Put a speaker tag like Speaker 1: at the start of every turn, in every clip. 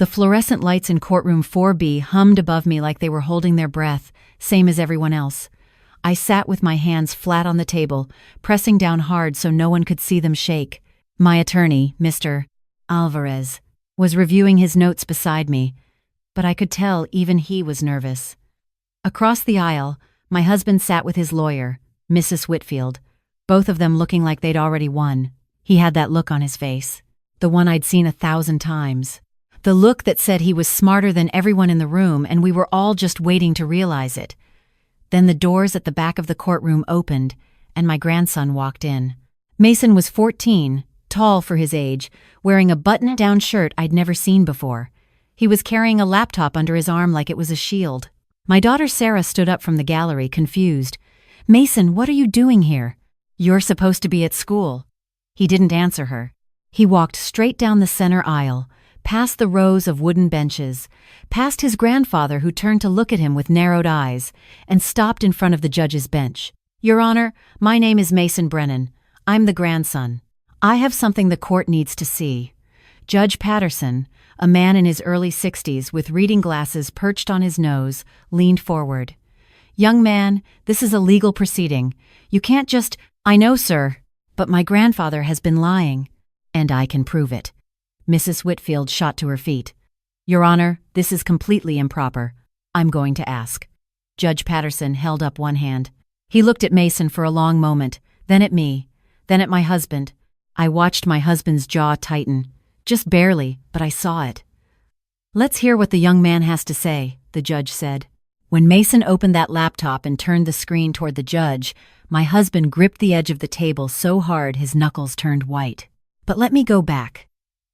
Speaker 1: The fluorescent lights in courtroom 4B hummed above me like they were holding their breath, same as everyone else. I sat with my hands flat on the table, pressing down hard so no one could see them shake. My attorney, Mr. Alvarez, was reviewing his notes beside me, but I could tell even he was nervous. Across the aisle, my husband sat with his lawyer, Mrs. Whitfield, both of them looking like they'd already won. He had that look on his face, the one I'd seen 1,000 times. The look that said he was smarter than everyone in the room and we were all just waiting to realize it. Then the doors at the back of the courtroom opened, and my grandson walked in. Mason was 14, tall for his age, wearing a button-down shirt I'd never seen before. He was carrying a laptop under his arm like it was a shield. My daughter Sarah stood up from the gallery, confused. "Mason, what are you doing here? You're supposed to be at school." He didn't answer her. He walked straight down the center aisle, past the rows of wooden benches, past his grandfather who turned to look at him with narrowed eyes, and stopped in front of the judge's bench. "Your Honor, my name is Mason Brennan. I'm the grandson. I have something the court needs to see." Judge Patterson, a man in his early 60s with reading glasses perched on his nose, leaned forward. "Young man, this is a legal proceeding. You can't just—" "I know, sir, but my grandfather has been lying, and I can prove it." Mrs. Whitfield shot to her feet. "Your Honor, this is completely improper. I'm going to ask." Judge Patterson held up one hand. He looked at Mason for a long moment, then at me, then at my husband. I watched my husband's jaw tighten. Just barely, but I saw it. "Let's hear what the young man has to say," the judge said. When Mason opened that laptop and turned the screen toward the judge, my husband gripped the edge of the table so hard his knuckles turned white. But let me go back.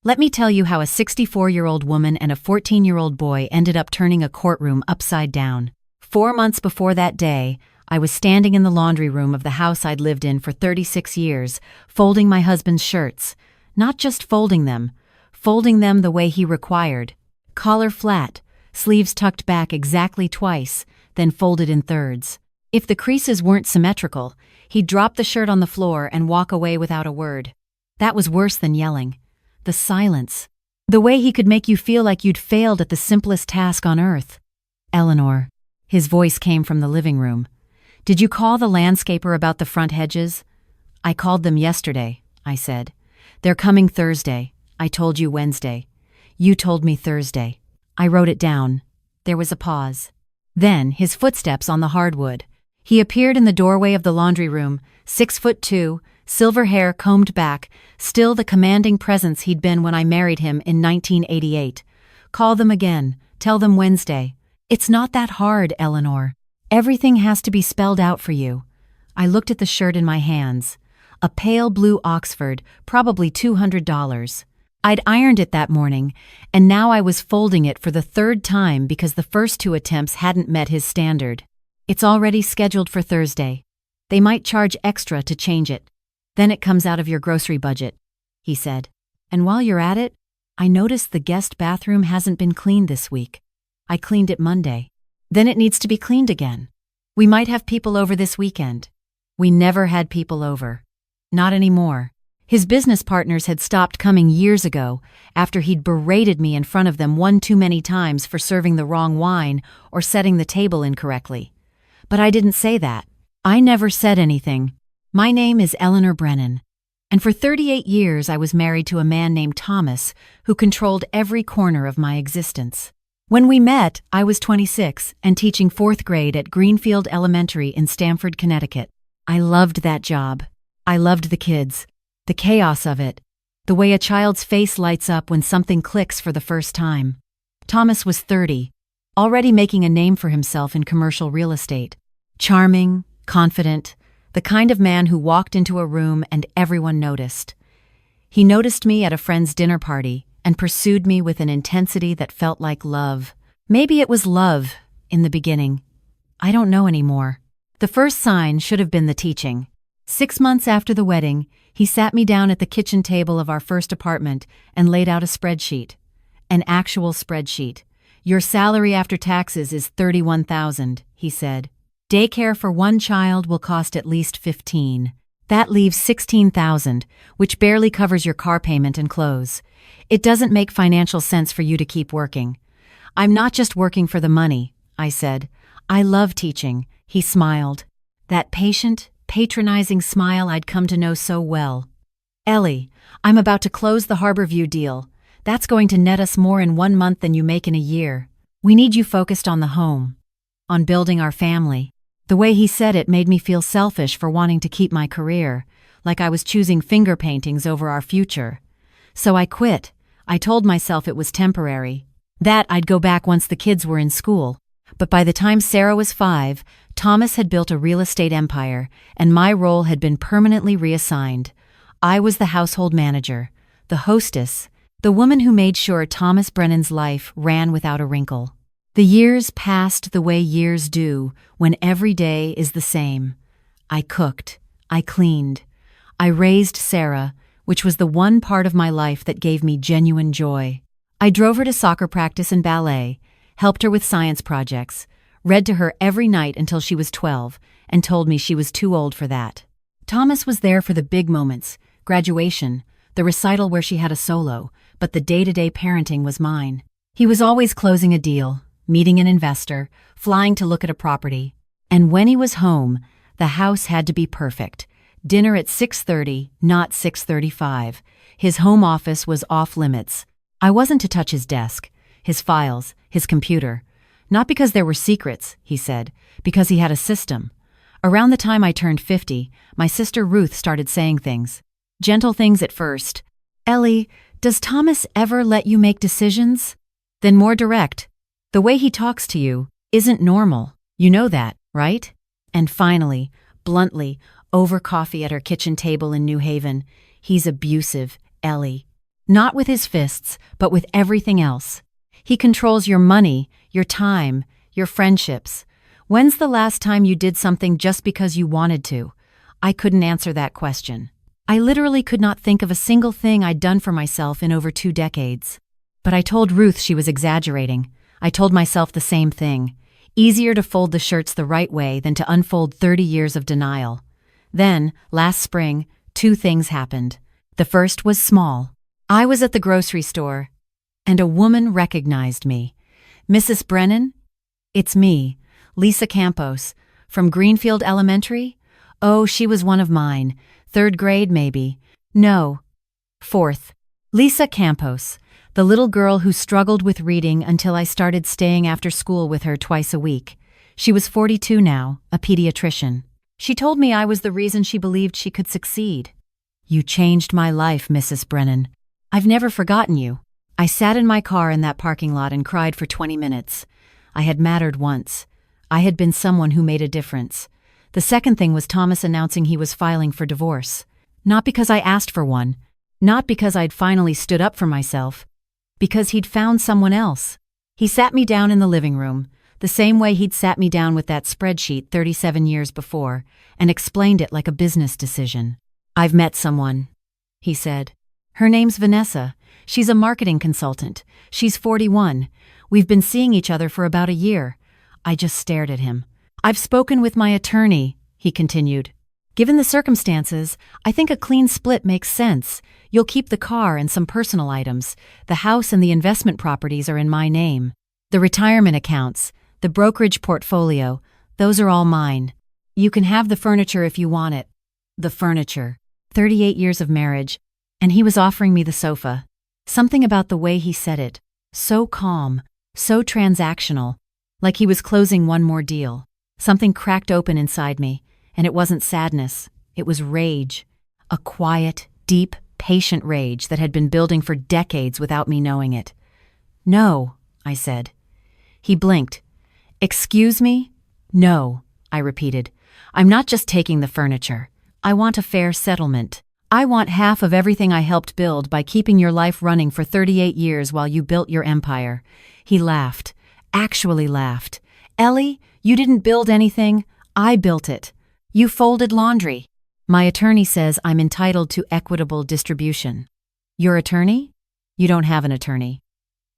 Speaker 1: Let me tell you how a 64-year-old woman and a 14-year-old boy ended up turning a courtroom upside down. 4 months before that day, I was standing in the laundry room of the house I'd lived in for 36 years, folding my husband's shirts. Not just folding them the way he required. Collar flat, sleeves tucked back exactly twice, then folded in thirds. If the creases weren't symmetrical, he'd drop the shirt on the floor and walk away without a word. That was worse than yelling. The silence. The way he could make you feel like you'd failed at the simplest task on earth. "Eleanor," his voice came from the living room. "Did you call the landscaper about the front hedges?" "I called them yesterday," I said. "They're coming Thursday. I told you Wednesday. You told me Thursday." I wrote it down. There was a pause. Then his footsteps on the hardwood. He appeared in the doorway of the laundry room, 6'2", silver hair combed back, still the commanding presence he'd been when I married him in 1988. "Call them again. Tell them Wednesday." "It's not that hard, Eleanor. Everything has to be spelled out for you." I looked at the shirt in my hands. A pale blue Oxford, probably $200. I'd ironed it that morning, and now I was folding it for the 3rd time because the first 2 attempts hadn't met his standard. "It's already scheduled for Thursday. They might charge extra to change it. Then it comes out of your grocery budget," he said. "And while you're at it, I noticed the guest bathroom hasn't been cleaned this week. I cleaned it Monday. Then it needs to be cleaned again. We might have people over this weekend." We never had people over. Not anymore. His business partners had stopped coming years ago after he'd berated me in front of them one too many times for serving the wrong wine or setting the table incorrectly. But I didn't say that. I never said anything. My name is Eleanor Brennan, and for 38 years I was married to a man named Thomas who controlled every corner of my existence. When we met, I was 26 and teaching 4th grade at Greenfield Elementary in Stamford, Connecticut. I loved that job. I loved the kids, the chaos of it, the way a child's face lights up when something clicks for the first time. Thomas was 30, already making a name for himself in commercial real estate. Charming, confident, the kind of man who walked into a room and everyone noticed. He noticed me at a friend's dinner party and pursued me with an intensity that felt like love. Maybe it was love in the beginning. I don't know anymore. The first sign should have been the teaching. 6 months after the wedding, he sat me down at the kitchen table of our first apartment and laid out a spreadsheet. An actual spreadsheet. "Your salary after taxes is $31,000, he said. "Daycare for 1 child will cost at least $15,000. That leaves $16,000, which barely covers your car payment and clothes. It doesn't make financial sense for you to keep working. I'm not just working for the money, I said. I love teaching, he smiled. That patient, patronizing smile I'd come to know so well. Ellie, I'm about to close the Harborview deal. That's going to net us more in 1 month than you make in a year. We need you focused on the home, on building our family. The way he said it made me feel selfish for wanting to keep my career, like I was choosing finger paintings over our future. So I quit. I told myself it was temporary, that I'd go back once the kids were in school. But by the time Sarah was 5, Thomas had built a real estate empire, and my role had been permanently reassigned. I was the household manager, the hostess, the woman who made sure Thomas Brennan's life ran without a wrinkle. The years passed the way years do, when every day is the same. I cooked. I cleaned. I raised Sarah, which was the one part of my life that gave me genuine joy. I drove her to soccer practice and ballet, helped her with science projects, read to her every night until she was 12, and told me she was too old for that. Thomas was there for the big moments, graduation, the recital where she had a solo, but the day-to-day parenting was mine. He was always closing a deal, meeting an investor, flying to look at a property. And when he was home, the house had to be perfect. Dinner at 6:30, not 6:35. His home office was off limits. I wasn't to touch his desk, his files, his computer. Not because there were secrets, he said, because he had a system. Around the time I turned 50, my sister Ruth started saying things. Gentle things at first. Ellie, does Thomas ever let you make decisions? Then more direct. The way he talks to you isn't normal. You know that, right? And finally, bluntly, over coffee at her kitchen table in New Haven, he's abusive, Ellie. Not with his fists, but with everything else. He controls your money, your time, your friendships. When's the last time you did something just because you wanted to? I couldn't answer that question. I literally could not think of a single thing I'd done for myself in over 2 decades. But I told Ruth she was exaggerating. I told myself the same thing. Easier to fold the shirts the right way than to unfold 30 years of denial. Then, last spring, 2 things happened. The first was small. I was at the grocery store, and a woman recognized me. Mrs. Brennan? It's me, Lisa Campos, from Greenfield Elementary? Oh, she was one of mine. 3rd grade, maybe. No. 4th. Lisa Campos, the little girl who struggled with reading until I started staying after school with her twice a week. She was 42 now, a pediatrician. She told me I was the reason she believed she could succeed. You changed my life, Mrs. Brennan. I've never forgotten you. I sat in my car in that parking lot and cried for 20 minutes. I had mattered once. I had been someone who made a difference. The second thing was Thomas announcing he was filing for divorce. Not because I asked for one. Not because I'd finally stood up for myself. Because he'd found someone else. He sat me down in the living room, the same way he'd sat me down with that spreadsheet 37 years before, and explained it like a business decision. I've met someone, he said. Her name's Vanessa. She's a marketing consultant. She's 41. We've been seeing each other for about a year. I just stared at him. I've spoken with my attorney, he continued. Given the circumstances, I think a clean split makes sense. You'll keep the car and some personal items. The house and the investment properties are in my name. The retirement accounts, the brokerage portfolio, those are all mine. You can have the furniture if you want it. The furniture. 38 years of marriage, and he was offering me the sofa. Something about the way he said it. So calm, so transactional, like he was closing one more deal. Something cracked open inside me, and it wasn't sadness, it was rage. A quiet, deep, patient rage that had been building for decades without me knowing it. No, I said. He blinked. Excuse me? No, I repeated. I'm not just taking the furniture. I want a fair settlement. I want half of everything I helped build by keeping your life running for 38 years while you built your empire. He laughed. Actually laughed. Ellie, you didn't build anything. I built it. You folded laundry. My attorney says I'm entitled to equitable distribution. Your attorney? You don't have an attorney.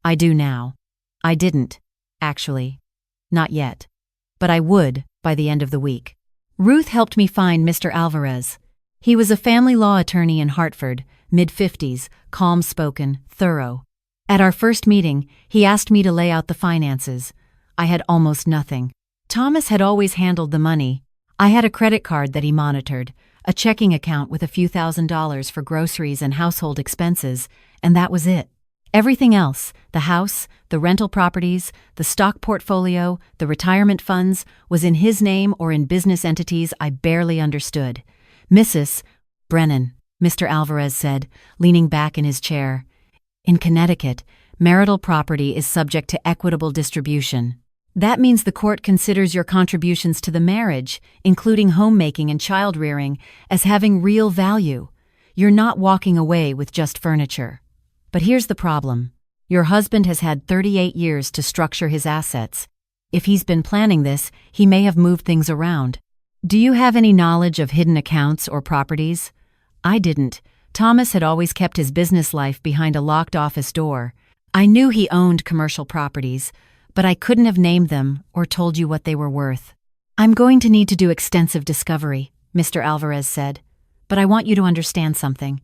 Speaker 1: I do now. I didn't, actually. Not yet. But I would by the end of the week. Ruth helped me find Mr. Alvarez. He was a family law attorney in Hartford, mid-50s, calm-spoken, thorough. At our first meeting, he asked me to lay out the finances. I had almost nothing. Thomas had always handled the money. I had a credit card that he monitored, a checking account with a few $1,000s for groceries and household expenses, and that was it. Everything else, the house, the rental properties, the stock portfolio, the retirement funds, was in his name or in business entities I barely understood. Mrs. Brennan, Mr. Alvarez said, leaning back in his chair. In Connecticut, marital property is subject to equitable distribution. That means the court considers your contributions to the marriage, including homemaking and child-rearing, as having real value. You're not walking away with just furniture. But here's the problem. Your husband has had 38 years to structure his assets. If he's been planning this, he may have moved things around. Do you have any knowledge of hidden accounts or properties? I didn't. Thomas had always kept his business life behind a locked office door. I knew he owned commercial properties, but I couldn't have named them or told you what they were worth. I'm going to need to do extensive discovery, Mr. Alvarez said, but I want you to understand something.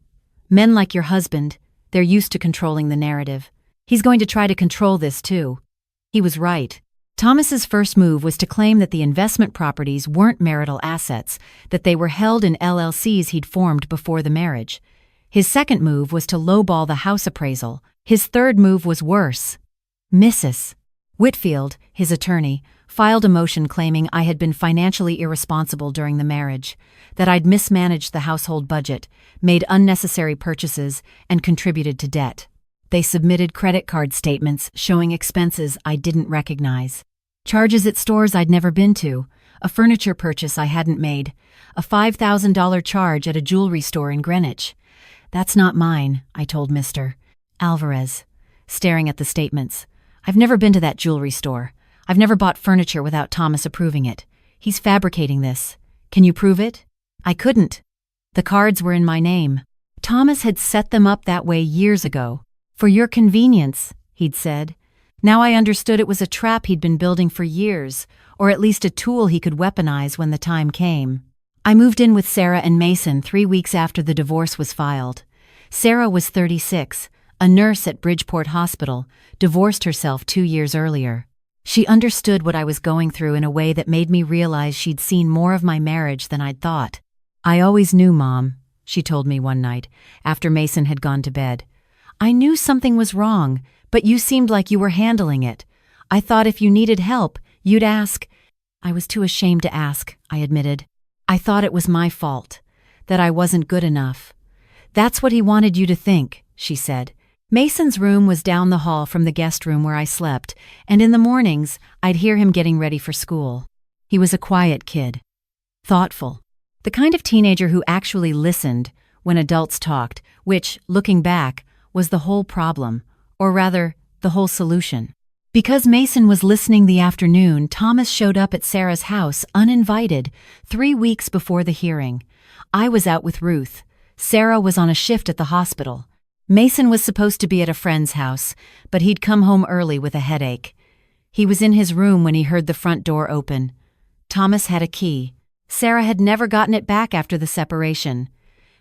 Speaker 1: Men like your husband, they're used to controlling the narrative. He's going to try to control this too. He was right. Thomas's first move was to claim that the investment properties weren't marital assets, that they were held in LLCs he'd formed before the marriage. His second move was to lowball the house appraisal. His third move was worse. Mrs. Whitfield, his attorney, filed a motion claiming I had been financially irresponsible during the marriage, that I'd mismanaged the household budget, made unnecessary purchases, and contributed to debt. They submitted credit card statements showing expenses I didn't recognize. Charges at stores I'd never been to, a furniture purchase I hadn't made, a $5,000 charge at a jewelry store in Greenwich. That's not mine, I told Mr. Alvarez, staring at the statements. I've never been to that jewelry store. I've never bought furniture without Thomas approving it. He's fabricating this. Can you prove it? I couldn't. The cards were in my name. Thomas had set them up that way years ago. For your convenience, he'd said. Now I understood it was a trap he'd been building for years, or at least a tool he could weaponize when the time came. I moved in with Sarah and Mason 3 weeks after the divorce was filed. Sarah was 36, a nurse at Bridgeport Hospital, divorced herself 2 years earlier. She understood what I was going through in a way that made me realize she'd seen more of my marriage than I'd thought. I always knew, Mom, she told me one night, after Mason had gone to bed. I knew something was wrong, but you seemed like you were handling it. I thought if you needed help, you'd ask. I was too ashamed to ask, I admitted. I thought it was my fault, that I wasn't good enough. That's what he wanted you to think, she said. Mason's room was down the hall from the guest room where I slept, and in the mornings, I'd hear him getting ready for school. He was a quiet kid. Thoughtful. The kind of teenager who actually listened when adults talked, which, looking back, was the whole problem, or rather, the whole solution. Because Mason was listening the afternoon, Thomas showed up at Sarah's house uninvited 3 weeks before the hearing. I was out with Ruth. Sarah was on a shift at the hospital. Mason was supposed to be at a friend's house, but he'd come home early with a headache. He was in his room when he heard the front door open. Thomas had a key. Sarah had never gotten it back after the separation.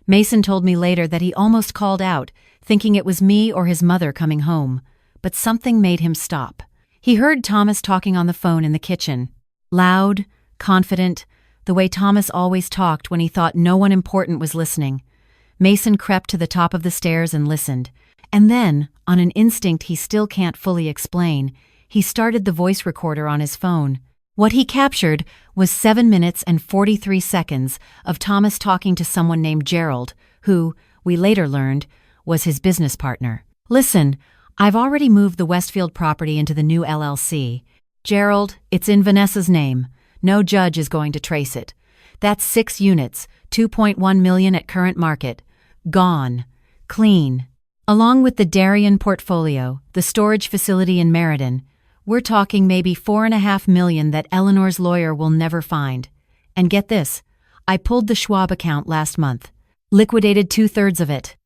Speaker 1: Mason told me later that he almost called out, thinking it was me or his mother coming home, but something made him stop. He heard Thomas talking on the phone in the kitchen. Loud, confident, the way Thomas always talked when he thought no one important was listening. Mason crept to the top of the stairs and listened. And then, on an instinct he still can't fully explain, he started the voice recorder on his phone. What he captured was 7 minutes and 43 seconds of Thomas talking to someone named Gerald, who, we later learned, was his business partner. Listen, I've already moved the Westfield property into the new LLC. Gerald, it's in Vanessa's name. No judge is going to trace it. That's 6 units, $2.1 million at current market. Gone. Clean. Along with the Darien portfolio, the storage facility in Meriden, we're talking maybe $4.5 million that Eleanor's lawyer will never find. And get this, I pulled the Schwab account last month. Liquidated 2/3 of it.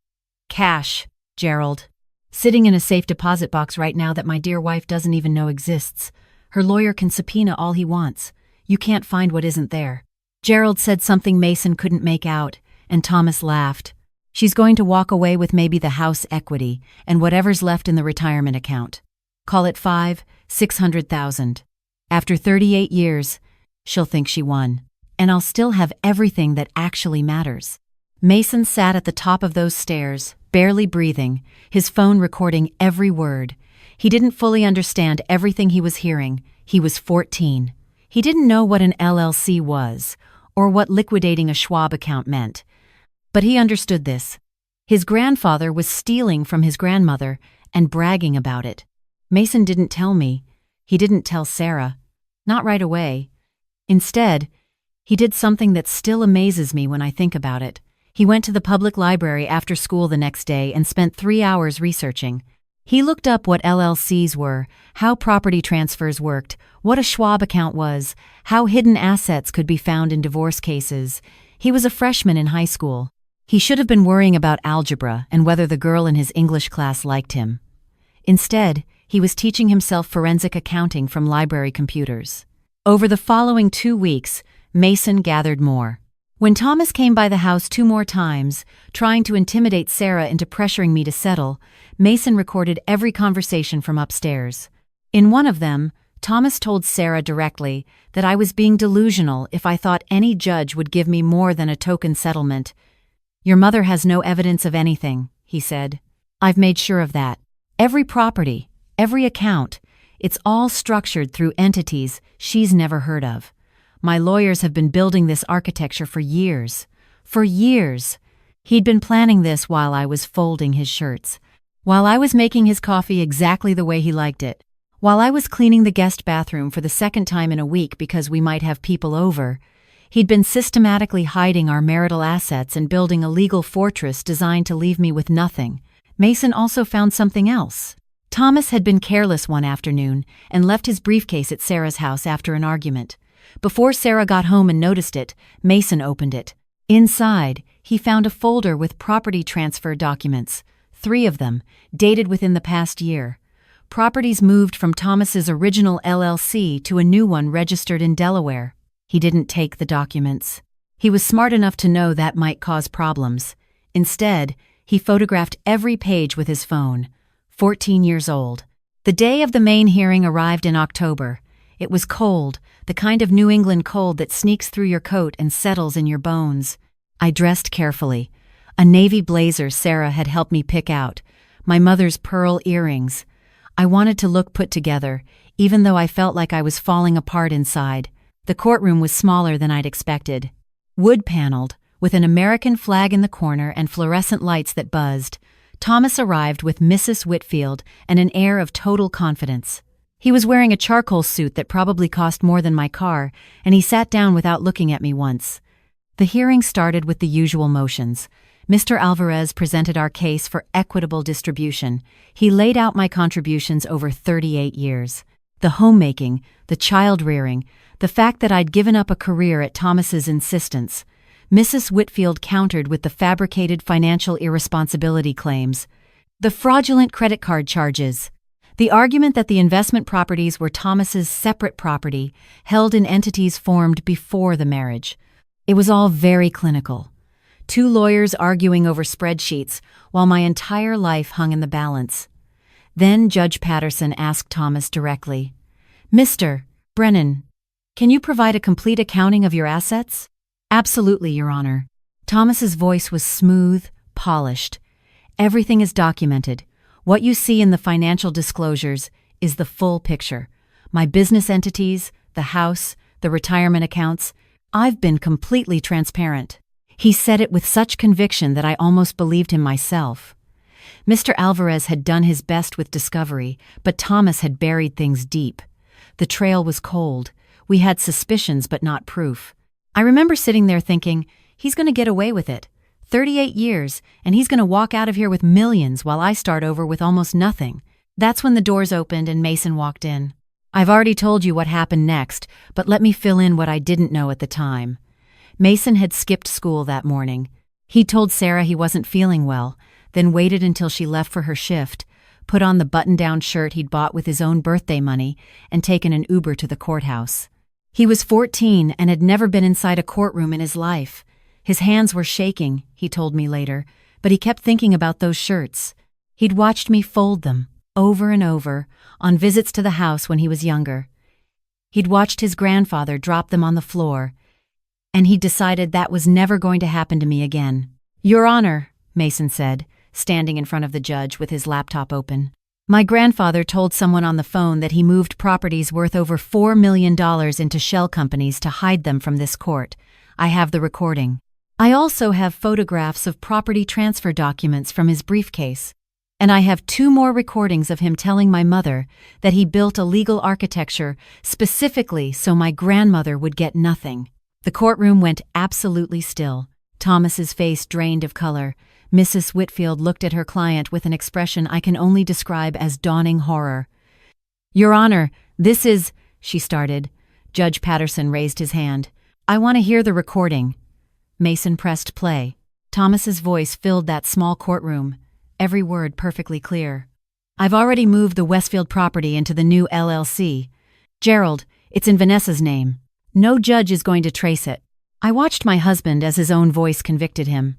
Speaker 1: Cash, Gerald. Sitting in a safe deposit box right now that my dear wife doesn't even know exists. Her lawyer can subpoena all he wants. You can't find what isn't there. Gerald said something Mason couldn't make out, and Thomas laughed. She's going to walk away with maybe the house equity and whatever's left in the retirement account. Call it 600,000. After 38 years, she'll think she won. And I'll still have everything that actually matters. Mason sat at the top of those stairs, barely breathing, his phone recording every word. He didn't fully understand everything he was hearing. He was 14. He didn't know what an LLC was, or what liquidating a Schwab account meant. But he understood this. His grandfather was stealing from his grandmother and bragging about it. Mason didn't tell me. He didn't tell Sarah. Not right away. Instead, he did something that still amazes me when I think about it. He went to the public library after school the next day and spent 3 hours researching. He looked up what LLCs were, how property transfers worked, what a Schwab account was, how hidden assets could be found in divorce cases. He was a freshman in high school. He should have been worrying about algebra and whether the girl in his English class liked him. Instead, he was teaching himself forensic accounting from library computers. Over the following 2 weeks, Mason gathered more. When Thomas came by the house 2 more times, trying to intimidate Sarah into pressuring me to settle, Mason recorded every conversation from upstairs. In one of them, Thomas told Sarah directly that I was being delusional if I thought any judge would give me more than a token settlement. "Your mother has no evidence of anything," he said. "I've made sure of that. Every property, every account, it's all structured through entities she's never heard of. My lawyers have been building this architecture for years. For years. He'd been planning this while I was folding his shirts, while I was making his coffee exactly the way he liked it, while I was cleaning the guest bathroom for the 2nd time in a week because we might have people over. He'd been systematically hiding our marital assets and building a legal fortress designed to leave me with nothing. Mason also found something else. Thomas had been careless one afternoon and left his briefcase at Sarah's house after an argument. Before Sarah got home and noticed it, Mason opened it. Inside, he found a folder with property transfer documents, 3 of them, dated within the past year. Properties moved from Thomas's original LLC to a new one registered in Delaware. He didn't take the documents. He was smart enough to know that might cause problems. Instead, he photographed every page with his phone. 14 years old. The day of the main hearing arrived in October. It was cold, the kind of New England cold that sneaks through your coat and settles in your bones. I dressed carefully. A navy blazer Sarah had helped me pick out. My mother's pearl earrings. I wanted to look put together, even though I felt like I was falling apart inside. The courtroom was smaller than I'd expected. Wood-paneled, with an American flag in the corner and fluorescent lights that buzzed, Thomas arrived with Mrs. Whitfield and an air of total confidence. He was wearing a charcoal suit that probably cost more than my car, and he sat down without looking at me once. The hearing started with the usual motions. Mr. Alvarez presented our case for equitable distribution. He laid out my contributions over 38 years. The homemaking, the child-rearing, the fact that I'd given up a career at Thomas's insistence. Mrs. Whitfield countered with the fabricated financial irresponsibility claims, the fraudulent credit card charges, the argument that the investment properties were Thomas's separate property, held in entities formed before the marriage. It was all very clinical. 2 lawyers arguing over spreadsheets while my entire life hung in the balance. Then Judge Patterson asked Thomas directly, "Mr. Brennan, can you provide a complete accounting of your assets?" "Absolutely, Your Honor." Thomas's voice was smooth, polished. "Everything is documented. What you see in the financial disclosures is the full picture. My business entities, the house, the retirement accounts. I've been completely transparent." He said it with such conviction that I almost believed him myself. Mr. Alvarez had done his best with discovery, but Thomas had buried things deep. The trail was cold. We had suspicions but not proof. I remember sitting there thinking, he's going to get away with it. 38 years, and he's going to walk out of here with millions while I start over with almost nothing. That's when the doors opened and Mason walked in. I've already told you what happened next, but let me fill in what I didn't know at the time. Mason had skipped school that morning. He told Sarah he wasn't feeling well, then waited until she left for her shift, put on the button-down shirt he'd bought with his own birthday money, and taken an Uber to the courthouse. He was 14 and had never been inside a courtroom in his life. His hands were shaking, he told me later, but he kept thinking about those shirts. He'd watched me fold them, over and over, on visits to the house when he was younger. He'd watched his grandfather drop them on the floor, and he'd decided that was never going to happen to me again. "Your Honor," Mason said, standing in front of the judge with his laptop open. "My grandfather told someone on the phone that he moved properties worth over $4 million into shell companies to hide them from this court. I have the recording. I also have photographs of property transfer documents from his briefcase. And I have 2 more recordings of him telling my mother that he built illegal architecture specifically so my grandmother would get nothing." The courtroom went absolutely still. Thomas's face drained of color. Mrs. Whitfield looked at her client with an expression I can only describe as dawning horror. "Your Honor, this is," she started. Judge Patterson raised his hand. "I want to hear the recording." Mason pressed play. Thomas's voice filled that small courtroom, every word perfectly clear. "I've already moved the Westfield property into the new LLC. Gerald, it's in Vanessa's name. No judge is going to trace it." I watched my husband as his own voice convicted him.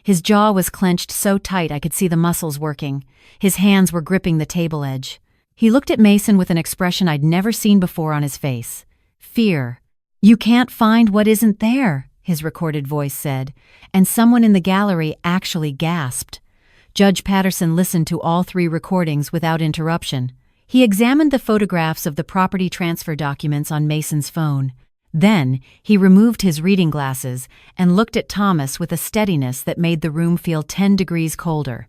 Speaker 1: His jaw was clenched so tight I could see the muscles working. His hands were gripping the table edge. He looked at Mason with an expression I'd never seen before on his face. Fear. "You can't find what isn't there," his recorded voice said, and someone in the gallery actually gasped. Judge Patterson listened to all 3 recordings without interruption. He examined the photographs of the property transfer documents on Mason's phone. Then, he removed his reading glasses and looked at Thomas with a steadiness that made the room feel 10 degrees colder.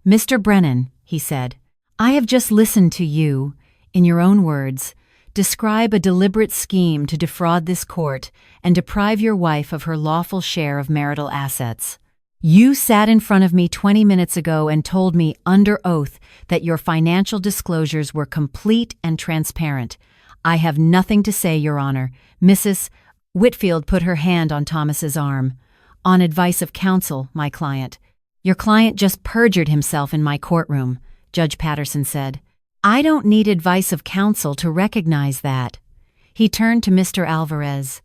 Speaker 1: "Mr. Brennan," he said, "I have just listened to you, in your own words, describe a deliberate scheme to defraud this court and deprive your wife of her lawful share of marital assets. You sat in front of me 20 minutes ago and told me under oath that your financial disclosures were complete and transparent. I have nothing to say, Your Honor." Mrs. Whitfield put her hand on Thomas's arm. "On advice of counsel, my client." "Your client just perjured himself in my courtroom," Judge Patterson said. "I don't need advice of counsel to recognize that." He turned to Mr. Alvarez.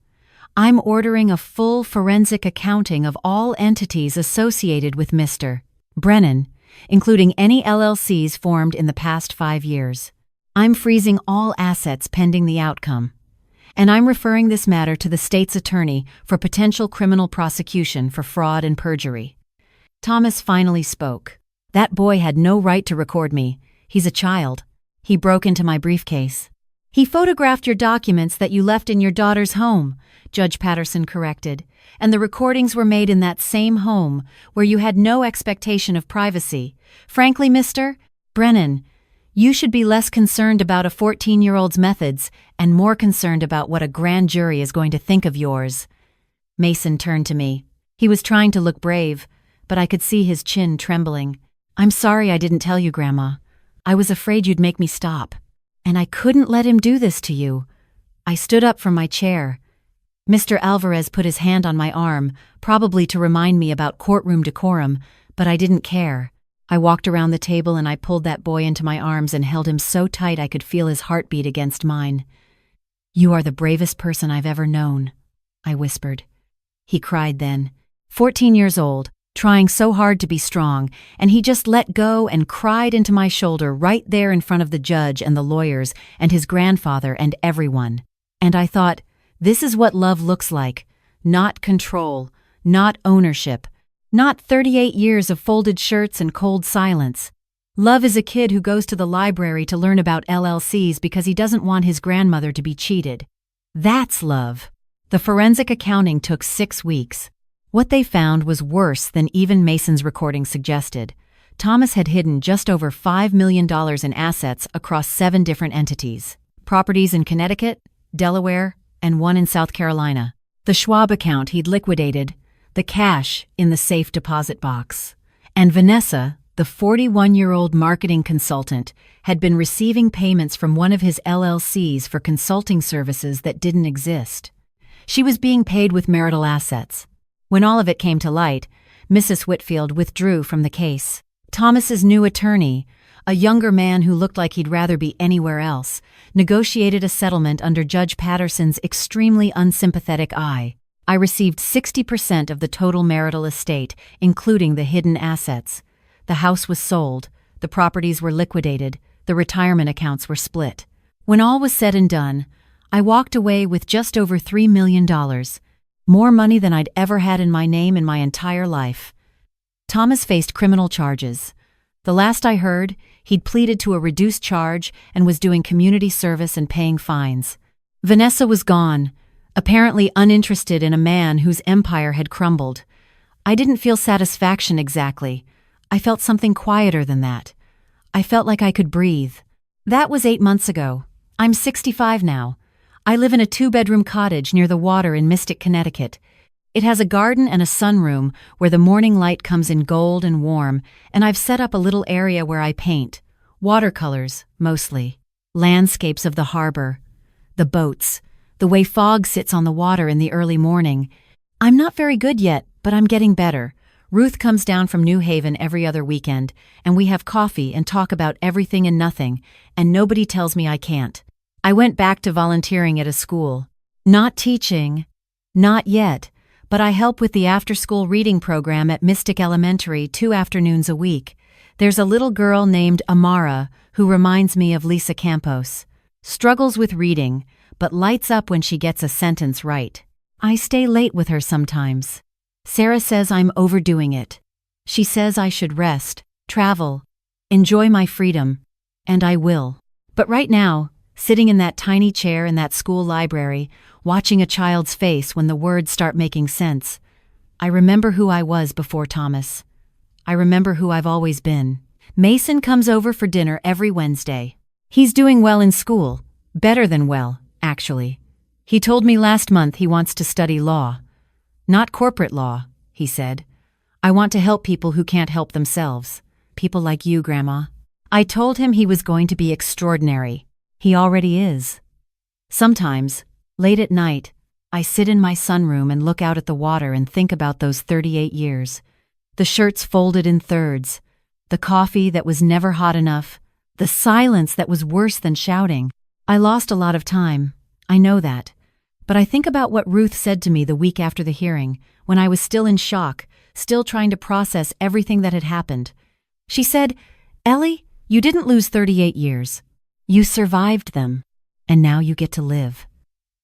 Speaker 1: "I'm ordering a full forensic accounting of all entities associated with Mr. Brennan, including any LLCs formed in the past 5 years. I'm freezing all assets pending the outcome. And I'm referring this matter to the state's attorney for potential criminal prosecution for fraud and perjury." Thomas finally spoke. "That boy had no right to record me. He's a child. He broke into my briefcase." "He photographed your documents that you left in your daughter's home," Judge Patterson corrected, "and the recordings were made in that same home where you had no expectation of privacy. Frankly, Mr. Brennan, you should be less concerned about a 14-year-old's methods and more concerned about what a grand jury is going to think of yours." Mason turned to me. He was trying to look brave, but I could see his chin trembling. "I'm sorry I didn't tell you, Grandma. I was afraid you'd make me stop. And I couldn't let him do this to you." I stood up from my chair. Mr. Alvarez put his hand on my arm, probably to remind me about courtroom decorum, but I didn't care. I walked around the table and I pulled that boy into my arms and held him so tight I could feel his heartbeat against mine. "You are the bravest person I've ever known," I whispered. He cried then. 14 years old, trying so hard to be strong, and he just let go and cried into my shoulder right there in front of the judge and the lawyers and his grandfather and everyone. And I thought, this is what love looks like. Not control, not ownership, not 38 years of folded shirts and cold silence. Love is a kid who goes to the library to learn about LLCs because he doesn't want his grandmother to be cheated. That's love. The forensic accounting took 6 weeks. What they found was worse than even Mason's recording suggested. Thomas had hidden just over $5 million in assets across 7 different entities. Properties in Connecticut, Delaware, and 1 in South Carolina. The Schwab account he'd liquidated, the cash in the safe deposit box. And Vanessa, the 41-year-old marketing consultant, had been receiving payments from one of his LLCs for consulting services that didn't exist. She was being paid with marital assets. When all of it came to light, Mrs. Whitfield withdrew from the case. Thomas's new attorney, a younger man who looked like he'd rather be anywhere else, negotiated a settlement under Judge Patterson's extremely unsympathetic eye. I received 60% of the total marital estate, including the hidden assets. The house was sold, the properties were liquidated, the retirement accounts were split. When all was said and done, I walked away with just over $3 million, more money than I'd ever had in my name in my entire life. Thomas faced criminal charges. The last I heard, he'd pleaded to a reduced charge and was doing community service and paying fines. Vanessa was gone, apparently uninterested in a man whose empire had crumbled. I didn't feel satisfaction exactly. I felt something quieter than that. I felt like I could breathe. That was 8 months ago. I'm 65 now. I live in a 2-bedroom cottage near the water in Mystic, Connecticut. It has a garden and a sunroom where the morning light comes in gold and warm, and I've set up a little area where I paint. Watercolors, mostly. Landscapes of the harbor. The boats. The way fog sits on the water in the early morning. I'm not very good yet, but I'm getting better. Ruth comes down from New Haven every other weekend, and we have coffee and talk about everything and nothing, and nobody tells me I can't. I went back to volunteering at a school. Not teaching. Not yet. But I help with the after-school reading program at Mystic Elementary 2 afternoons a week. There's a little girl named Amara who reminds me of Lisa Campos. Struggles with reading, but lights up when she gets a sentence right. I stay late with her sometimes. Sarah says I'm overdoing it. She says I should rest, travel, enjoy my freedom, and I will. But right now, sitting in that tiny chair in that school library, watching a child's face when the words start making sense, I remember who I was before Thomas. I remember who I've always been. Mason comes over for dinner every Wednesday. He's doing well in school. Better than well, actually. He told me last month he wants to study law. Not corporate law, he said. I want to help people who can't help themselves. People like you, Grandma. I told him he was going to be extraordinary. He already is. Sometimes, late at night, I sit in my sunroom and look out at the water and think about those 38 years. The shirts folded in thirds, the coffee that was never hot enough, the silence that was worse than shouting. I lost a lot of time, I know that. But I think about what Ruth said to me the week after the hearing, when I was still in shock, still trying to process everything that had happened. She said, "Ellie, you didn't lose 38 years. You survived them, and now you get to live."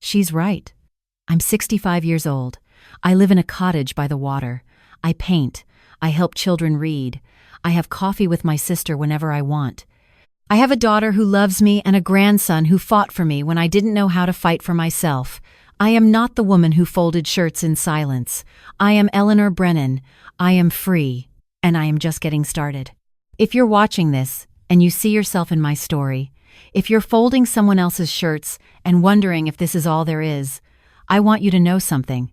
Speaker 1: She's right. I'm 65 years old. I live in a cottage by the water. I paint. I help children read. I have coffee with my sister whenever I want. I have a daughter who loves me and a grandson who fought for me when I didn't know how to fight for myself. I am not the woman who folded shirts in silence. I am Eleanor Brennan. I am free, and I am just getting started. If you're watching this, and you see yourself in my story, if you're folding someone else's shirts and wondering if this is all there is, I want you to know something.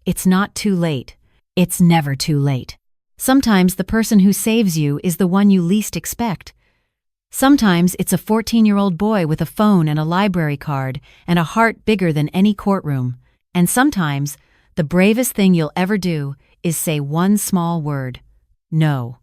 Speaker 1: It's not too late. It's never too late. Sometimes the person who saves you is the one you least expect. Sometimes it's a 14-year-old boy with a phone and a library card and a heart bigger than any courtroom. And sometimes the bravest thing you'll ever do is say one small word: no.